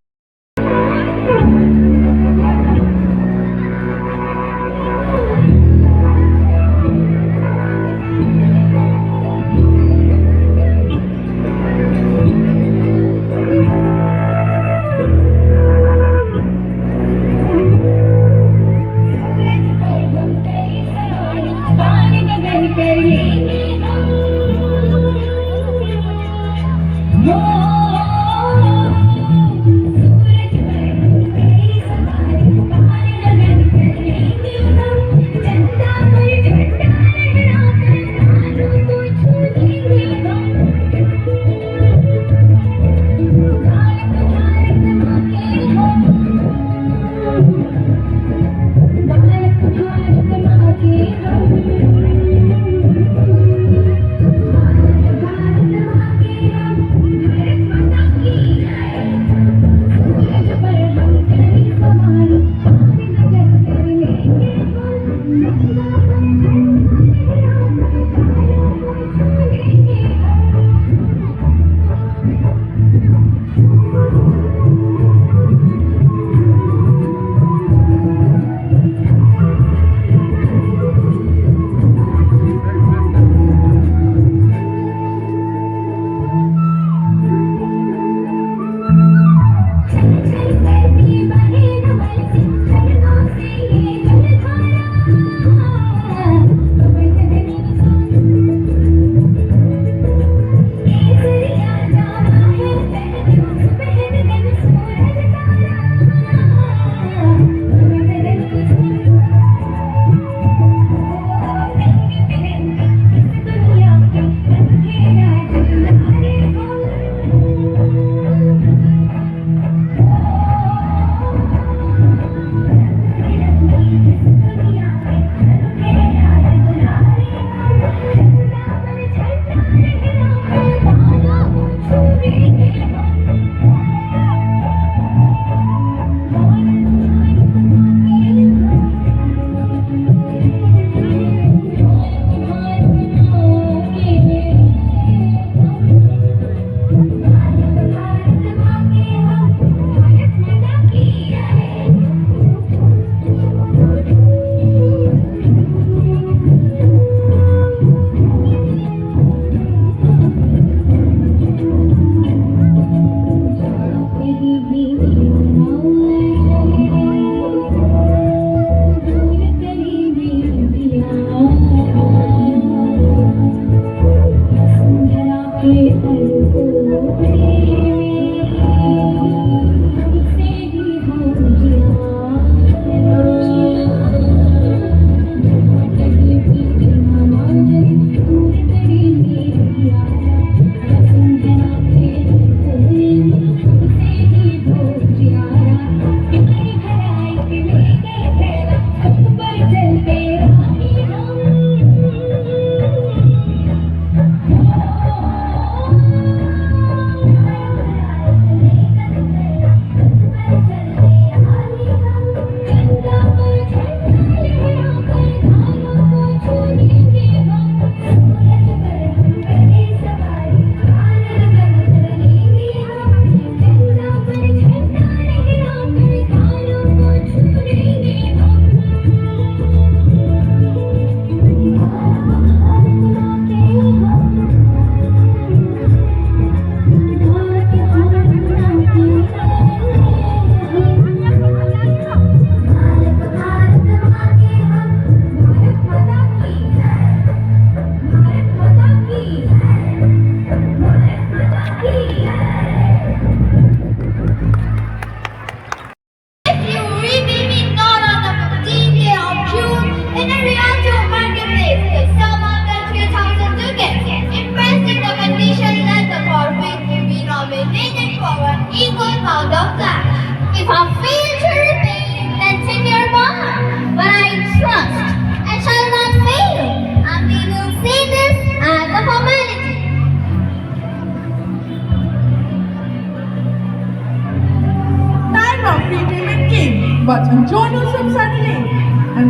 But on John Joseph suddenly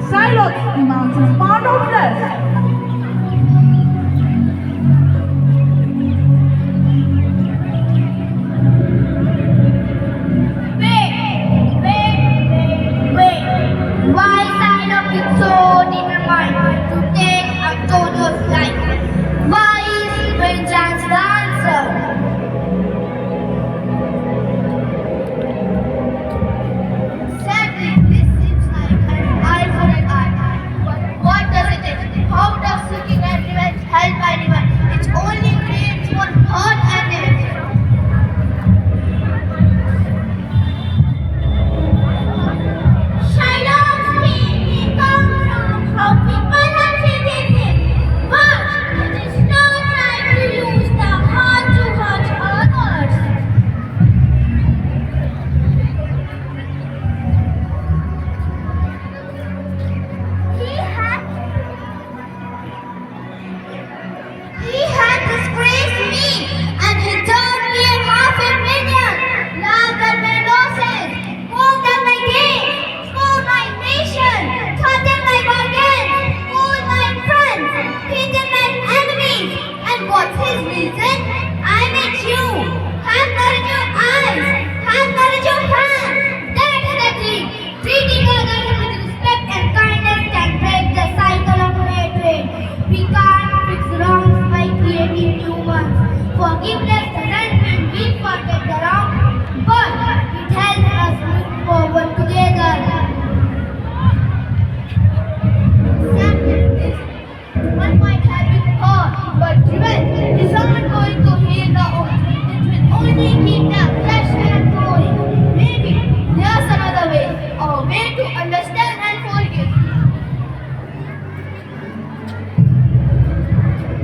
Shylock demands his pound of flesh. Why Shylock is so determined to take Antonio's life? Why is vengeance the answer? Sadly, this seems like an eye for an eye. But what does it take? How does seeking and revenge help anyone? It only creates more hurt and hate. Shylock's pain comes from how people have treated him, but it is not right to use the heart to hurt others. He had disgraced me, and he turned me in $500,000, laughed at my losses, mocked at my gains, scolded my nation, threatened my bargains, called my friends, hated my enemies. And what's his reason? I met you. Have courage your eyes, have courage your hands. That's the dream. Treating others with respect and kindness can break the cycle of hatred. We can't fix wrongs by creating new ones. Forgiveness doesn't mean we forget the wrong, but it helps us move forward together. Sadness, one might have been hurt, but revenge is not going to heal the wound. It will only keep them fresh and growing. Maybe there's another way, a way to understand and forgive.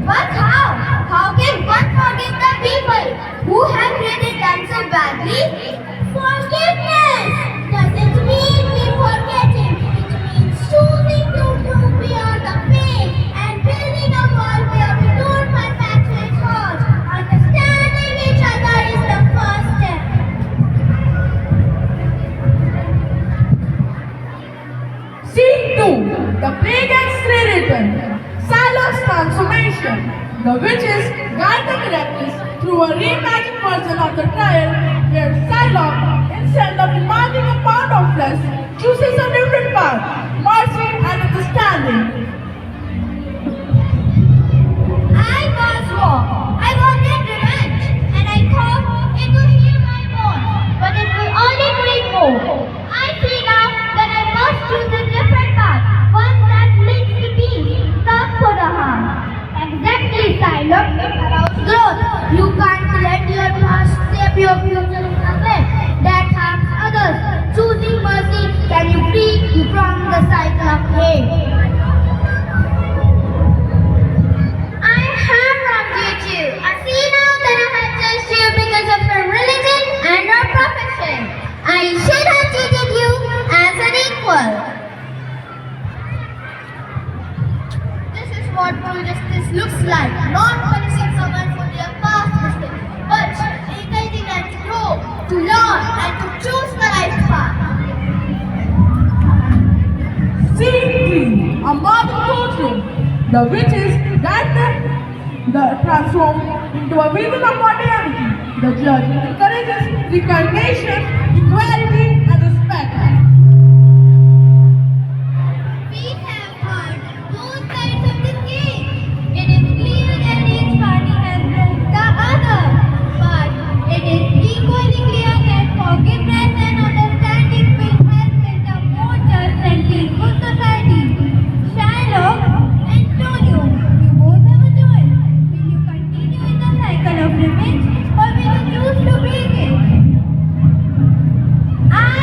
But how? How can one forgive the people who have treated them so badly? Forgiveness doesn't mean we forget him. It means choosing to move beyond the pain and building a world where we don't perpetuate hurt. Understanding each other is the first step. Scene 2. The play gets rewritten. Shylock's transformation. The witches guide the characters through a reimagined version of the trial where Shylock, instead of demanding a pound of flesh, chooses a different path, mercy and understanding. I was wrong. I wanted revenge, and I thought it would heal my wounds, but it will only bring more. I see now that I must choose a different path, one that leads to peace, not for the harm. Exactly, Shylock. It allows growth. You can't let your past shape your future in a way that harms others. Choosing mercy can you free you from the cycle of hate. I have wronged you too. I see now that I have judged you because of your religion and your profession. I should have treated you as an equal. This is what true justice looks like. Not punishing someone for their past mistakes, but encouraging them to grow, to learn, and to choose the right path. Scene 3. A marble courtroom. The witches guide the transformed into a vision of modernity. The judge encourages recognition, equality, and respect. We have heard both sides of the case. It is clear that each party has wronged the other, but it is equally clear that forgiveness and understanding will help build a more just and peaceful society. Shylock, Antonio, you both have a choice. Will you continue in the cycle of revenge, or will you choose to break it? I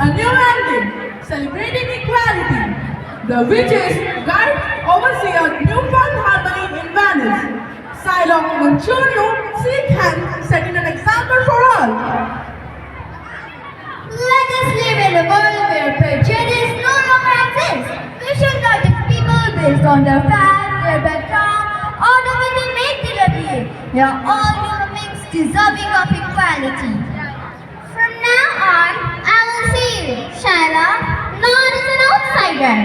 a new ending, celebrating equality. The witches guide oversee a newfound harmony in Venice. Silo Manchurio seek hand, setting an example for all. Let us live in a world where prejudice no longer exists. We should not judge people based on their fact, their background, or the way they make their appeal. They are all human beings deserving of equality. From now on, I will see you, Shaila, not as an outsider,